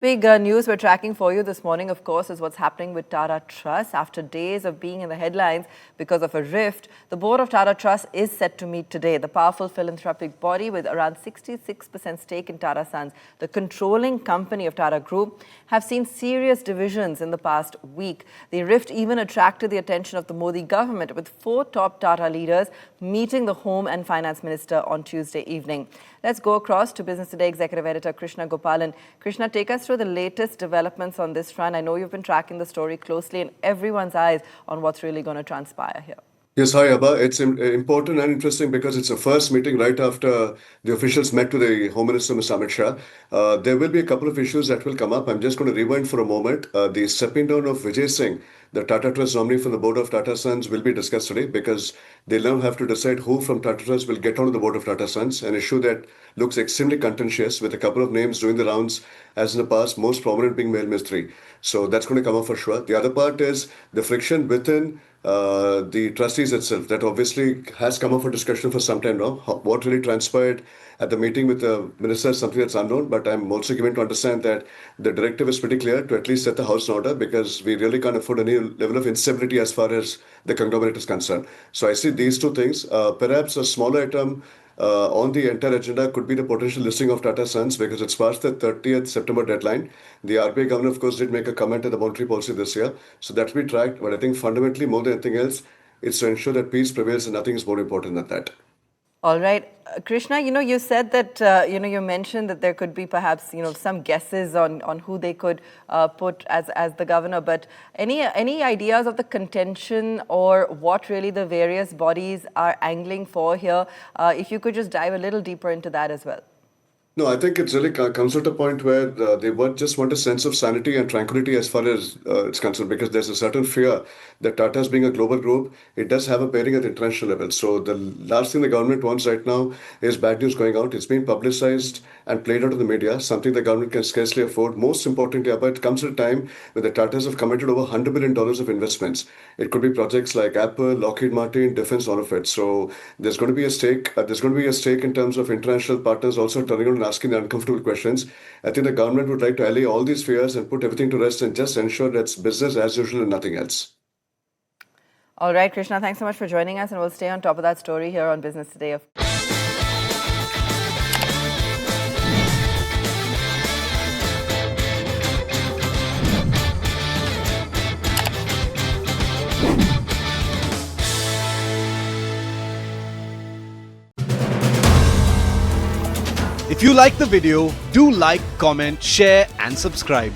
Big news we're tracking for you this morning, of course, is what's happening with Tata Trusts. After days of being in the headlines because of a rift, the board of Tata Trusts is set to meet today. The powerful philanthropic body with around 66% stake in Tata Sons, the controlling company of Tata Group, have seen serious divisions in the past week. The rift even attracted the attention of the Modi government, with 4 top Tata leaders meeting the Home and Finance Minister on Tuesday evening. Let's go across to Business Today Executive Editor Krishna Gopalan. Krishna, take us through the latest developments on this front. I know you've been tracking the story closely and everyone's eyes on what's really going to transpire here. Yes, hi, Abba. It's important and interesting because it's the first meeting right after the officials met with the Home Minister, Mr. Amit Shah. There will be a couple of issues that will come up. I'm just going to rewind for a moment. The stepping down of Vijay Singh, the Tata Trust nominee from the board of Tata Sons, will be discussed today because they'll now have to decide who from Tata Trust will get onto the board of Tata Sons, an issue that looks extremely contentious with a couple of names doing the rounds as in the past, most prominent being Male Mistry. So that's going to come up for sure. The other part is the friction within the trustees itself. That obviously has come up for discussion for some time now. What really transpired at the meeting with the minister is something that's unknown, but I'm also given to understand that the directive is pretty clear to at least set the house in order because we really can't afford any level of instability as far as the conglomerate is concerned. So I see these two things. Perhaps a smaller item on the entire agenda could be the potential listing of Tata Sons because it's past the 30th September deadline. The RBI governor, of course, did make a comment on the monetary policy this year. So that will be tracked. But I think fundamentally, more than anything else, it's to ensure that peace prevails and nothing is more important than that. All right. Krishna, you said that, you mentioned that there could be perhaps, some guesses on who they could put as the governor. But any ideas of the contention or what really the various bodies are angling for here? If you could just dive a little deeper into that as well. No, I think it really comes at a point where they just want a sense of sanity and tranquility as far as it's concerned, because there's a certain fear that Tata's being a global group, it does have a bearing at the international level. So the last thing the government wants right now is bad news going out. It's been publicized and played out in the media, something the government can scarcely afford. Most importantly, but it comes at a time when the Tatas have committed over $100 billion of investments. It could be projects like Apple, Lockheed Martin, defense, all of it. So there's going to be a stake. There's going to be a stake in terms of international partners also turning around and asking the uncomfortable questions. I think the government would like to allay all these fears and put everything to rest and just ensure that's business as usual and nothing else. All right, Krishna, thanks so much for joining us, and we'll stay on top of that story here on Business Today. If you like the video, do like, comment, share and subscribe.